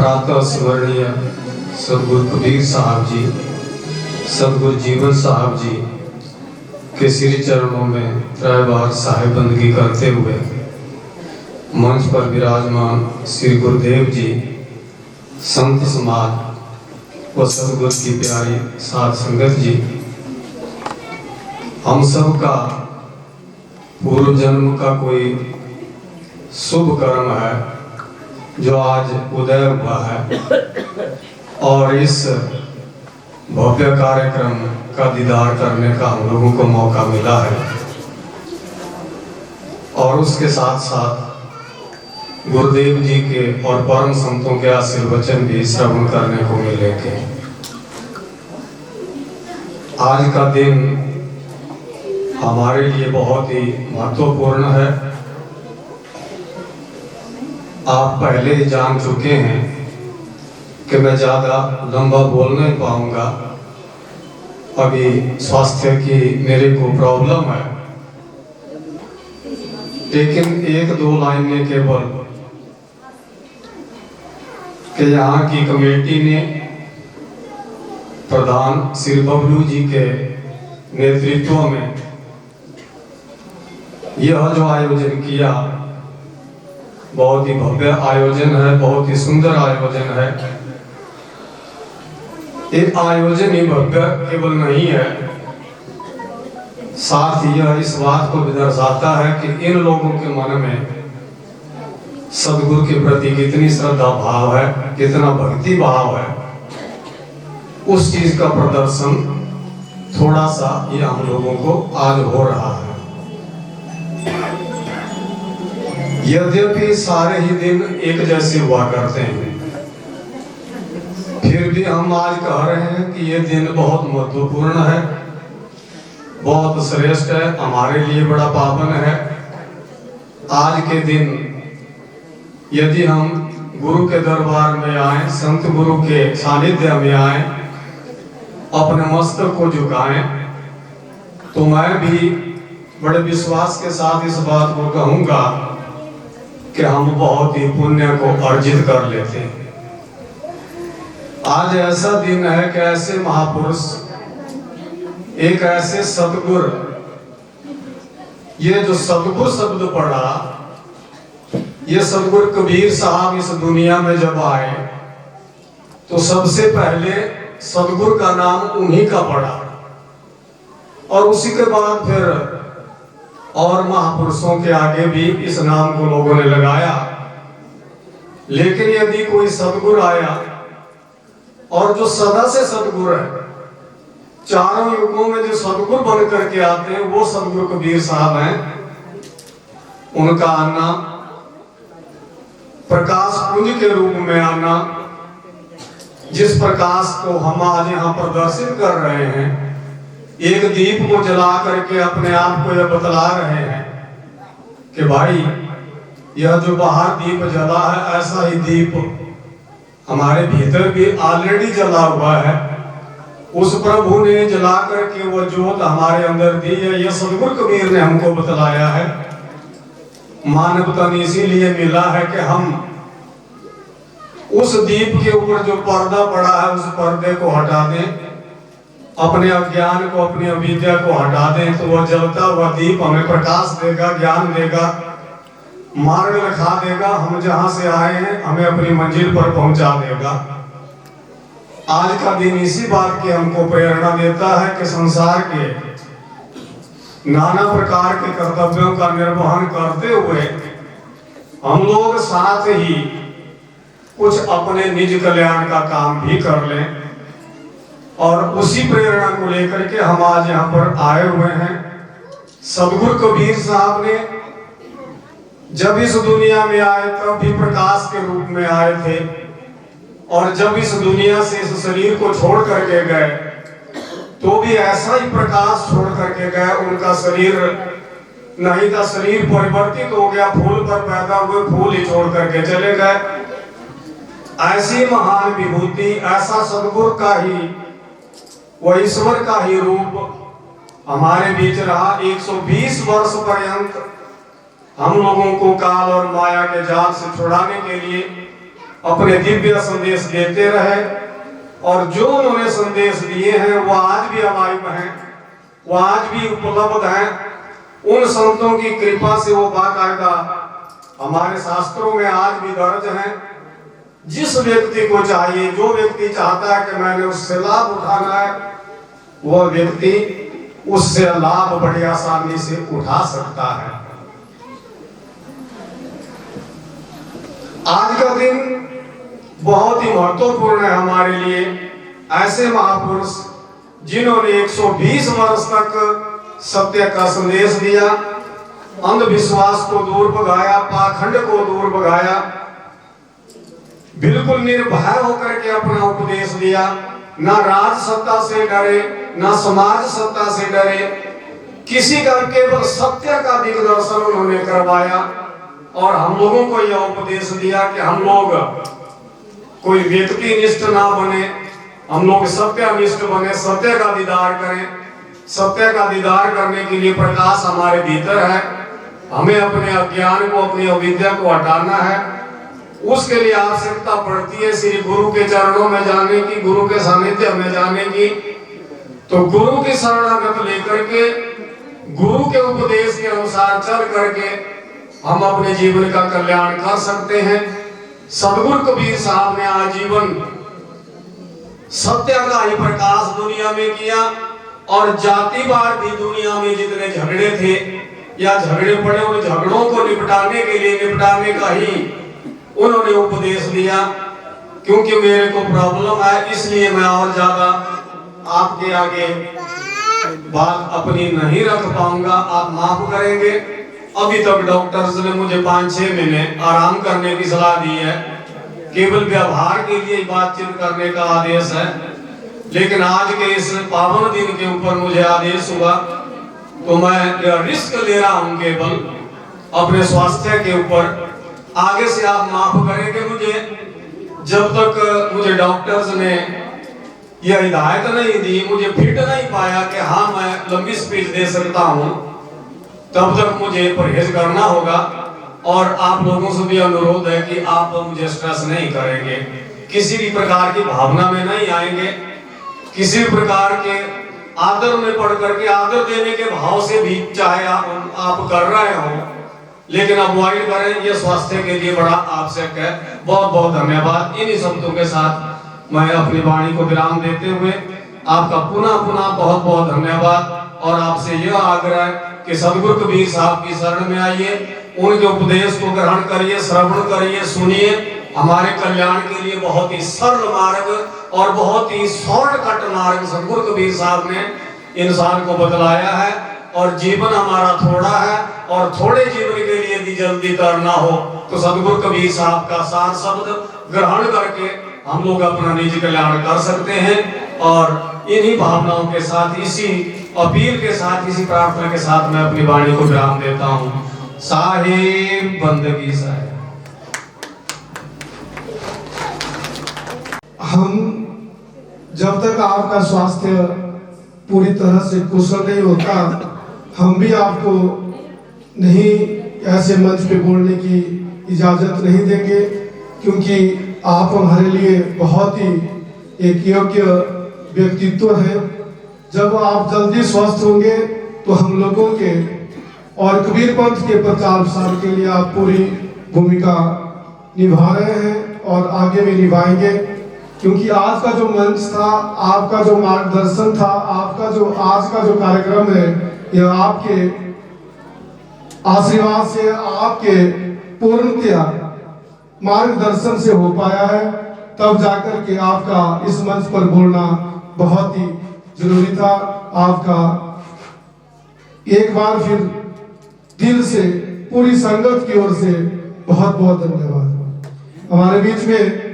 प्रातः स्मरणीय सदगुरु कबीर साहब जी, सदगुरु जीवन साहब जी के श्री चरणों में त्रय बार साहिब बंदगी करते हुए मंच पर विराजमान श्री गुरुदेव जी, संत समाज व सदगुरु की प्यारी साध संगत जी, हम सब का पूर्व जन्म का कोई शुभ कर्म है जो आज उदय हुआ है और इस भव्य कार्यक्रम का दीदार करने का हम लोगों को मौका मिला है। और उसके साथ साथ गुरुदेव जी के और परम संतों के आशीर्वचन भी श्रवण करने को मिलेंगे। आज का दिन हमारे लिए बहुत ही महत्वपूर्ण है। आप पहले ही जान चुके हैं कि मैं ज़्यादा लंबा बोल नहीं पाऊंगा, अभी स्वास्थ्य की मेरे को प्रॉब्लम है, लेकिन एक दो लाइनें केवल कि यहाँ की कमेटी ने प्रधान श्री बबलू जी के नेतृत्व में यह जो आयोजन किया, बहुत ही भव्य आयोजन है, बहुत ही सुंदर आयोजन है। एक आयोजन ही भव्य केवल नहीं है, साथ ही यह इस बात को भी दर्शाता है कि इन लोगों के मन में सदगुरु के प्रति कितनी श्रद्धा भाव है, कितना भक्ति भाव है। उस चीज का प्रदर्शन थोड़ा सा ये हम लोगों को आज हो रहा है। यद्यपि सारे ही दिन एक जैसे हुआ करते हैं, फिर भी हम आज कह रहे हैं कि ये दिन बहुत महत्वपूर्ण है, बहुत श्रेष्ठ है, हमारे लिए बड़ा पावन है। आज के दिन यदि हम गुरु के दरबार में आए, संत गुरु के सानिध्य में आए, अपने मस्तक को झुकाएं, तो मैं भी बड़े विश्वास के साथ इस बात को कहूंगा कि हम बहुत ही पुण्य को अर्जित कर लेते हैं। आज ऐसा दिन है कि ऐसे महापुरुष, एक ऐसे सदगुरु, ये जो सदगुरु शब्द पड़ा, ये सदगुरु कबीर साहब इस दुनिया में जब आए तो सबसे पहले सदगुरु का नाम उन्हीं का पड़ा और उसी के बाद फिर और महापुरुषों के आगे भी इस नाम को लोगों ने लगाया। लेकिन यदि कोई सदगुरु आया और जो सदा से सदगुरु है, चारों युगों में जो सदगुरु बन करके आते हैं, वो सदगुरु कबीर साहब हैं। उनका आना, प्रकाश पुंज के रूप में आना, जिस प्रकाश को हम आज यहाँ प्रदर्शित कर रहे हैं, एक दीप को जला करके अपने आप को यह बतला रहे हैं कि भाई यह जो बाहर दीप जला है, ऐसा ही दीप हमारे भीतर भी ऑलरेडी जला हुआ है। उस प्रभु ने जला करके वो ज्योत हमारे अंदर दी है। यह सदगुरु कबीर ने हमको बतलाया है। मानवता इसीलिए मिला है कि हम उस दीप के ऊपर जो पर्दा पड़ा है, उस पर्दे को हटा दें, अपने अज्ञान को, अपनी अविद्या को हटा दें, तो वह जलता हुआ दीप हमें प्रकाश देगा, ज्ञान देगा, मार्ग दिखा देगा। हम जहां से आए हैं हमें अपनी मंजिल पर पहुंचा देगा। आज का दिन इसी बात की हमको प्रेरणा देता है कि संसार के नाना प्रकार के कर्तव्यों का निर्वहन करते हुए हम लोग साथ ही कुछ अपने निज कल्याण का काम भी कर लें। और उसी प्रेरणा को लेकर के हम आज यहाँ पर आए हुए हैं। सदगुरु कबीर साहब ने जब इस दुनिया में आए तब भी प्रकाश के रूप में आए थे, और जब इस दुनिया से इस शरीर को छोड़ करके गए तो भी ऐसा ही प्रकाश छोड़ करके गए। उनका शरीर नहीं था, शरीर परिवर्तित हो गया, फूल पर पैदा हुए, फूल ही छोड़ करके चले गए। ऐसी महान विभूति, ऐसा सदगुरु का ही, वह ईश्वर का ही रूप हमारे बीच रहा। 120 वर्ष पर्यंत हम लोगों को काल और माया के जाल से छुड़ाने के लिए अपने दिव्य संदेश देते रहे। और जो उन्होंने संदेश दिए हैं वो आज भी अलाइव हैं, वो आज भी उपलब्ध हैं। उन संतों की कृपा से वो बाकायदा हमारे शास्त्रों में आज भी दर्ज हैं। जिस व्यक्ति को चाहिए, जो व्यक्ति चाहता है कि मैंने उससे लाभ उठाना है, वो व्यक्ति उससे लाभ बड़ी आसानी से उठा सकता है। आज का दिन बहुत ही महत्वपूर्ण है हमारे लिए। ऐसे महापुरुष जिन्होंने 120 वर्ष तक सत्य का संदेश दिया, अंधविश्वास को दूर भगाया, पाखंड को दूर भगाया, बिल्कुल निर्भय होकर के अपना उपदेश दिया। ना राज सत्ता से डरे, ना समाज सत्ता से डरे, किसी का केवल सत्य का दिग्दर्शन उन्होंने करवाया। और हम लोगों को यह उपदेश दिया कि हम लोग कोई व्यक्ति निष्ठ ना बने, हम लोग सत्यनिष्ठ बने, सत्य का दीदार करें। सत्य का दीदार करने के लिए प्रकाश हमारे भीतर है। हमें अपने अज्ञान को, अपनी अविद्या को हटाना है। उसके लिए आवश्यकता पड़ती है श्री गुरु के चरणों में जाने की, गुरु के सानिध्य में जाने की। तो गुरु की शरणागत लेकर के, गुरु के उपदेश के अनुसार चल करके हम अपने जीवन का कल्याण कर सकते हैं। सदगुरु कबीर साहब ने आजीवन सत्य का ही प्रकाश दुनिया में किया। और जातिवाद भी दुनिया में जितने झगड़े थे या झगड़े पड़े, उन झगड़ों को निपटाने के लिए, निपटाने का ही उन्होंने उपदेश दिया। क्योंकि मेरे को प्रॉब्लम है, इसलिए मैं और ज्यादा आपके आगे बात अपनी नहीं रख पाऊंगा, आप माफ करेंगे। अभी तक डॉक्टर्स ने मुझे 5-6 महीने आराम करने की सलाह दी है। केवल व्यवहार के लिए बातचीत करने का आदेश है। लेकिन आज के इस पावन दिन के ऊपर मुझे आदेश हुआ, तो मैं यह रिस्क ले रहा हूं केवल अपने स्वास्थ्य के ऊपर। आगे से आप माफ करेंगे मुझे। जब तक मुझे डॉक्टर्स ने यह हिदायत नहीं दी, मुझे फिट नहीं पाया कि हाँ मैं लंबी स्पीच दे सकता हूं, तब तक मुझे परहेज करना होगा। और आप लोगों से भी अनुरोध है कि आप मुझे स्ट्रेस नहीं करेंगे, किसी भी प्रकार की भावना में नहीं आएंगे, किसी भी प्रकार के आदर में पढ़ करके, आदर देने के भाव से भी चाहे आप कर रहे हो, लेकिन अवॉइड करें। यह स्वास्थ्य के लिए बड़ा आवश्यक है। बहुत बहुत धन्यवाद। इन्हीं शब्दों के साथ मैं अपनी वाणी को विराम देते हुए आपका पुनः पुनः बहुत बहुत धन्यवाद। और आपसे यह आग्रह है कि सदगुरु कबीर साहब की शरण में आइए, उनके उपदेश को ग्रहण करिए, श्रवण करिए, सुनिए। हमारे कल्याण के लिए बहुत ही सरल मार्ग और बहुत ही शॉर्टकट मार्ग सदगुरु कबीर साहब ने इंसान को बतलाया है। और जीवन हमारा थोड़ा है, और थोड़े जीवन के लिए यदि जल्दी तरना हो तो सदगुरु कबीर साहब का सार शब्द ग्रहण करके हम लोग अपना निजी कल्याण कर सकते हैं। और इन्हीं भावनाओं के साथ, इसी अपील के साथ, इसी प्रार्थना के साथ मैं अपनी वाणी को विराम देता हूँ। साहिब बंदगी साहिब। हम जब तक आपका स्वास्थ्य पूरी तरह से कुशल नहीं होता, हम भी आपको नहीं ऐसे मंच पे बोलने की इजाजत नहीं देंगे, क्योंकि आप हमारे लिए बहुत ही एक योग्य व्यक्तित्व है। जब आप जल्दी स्वस्थ होंगे तो हम लोगों के और कबीर पंथ के प्रचार प्रसार के लिए आप पूरी भूमिका निभा रहे हैं और आगे भी निभाएंगे। क्योंकि आज का जो मंच था, आपका जो मार्गदर्शन था, आपका जो आज का जो कार्यक्रम है, यह आपके आशीर्वाद से, आपके पूर्णतया मार्गदर्शन से हो पाया है। तब जाकर के आपका इस मंच पर बोलना बहुत ही जरूरी था। आपका एक बार फिर दिल से, पूरी संगत की ओर से बहुत बहुत धन्यवाद। हमारे बीच में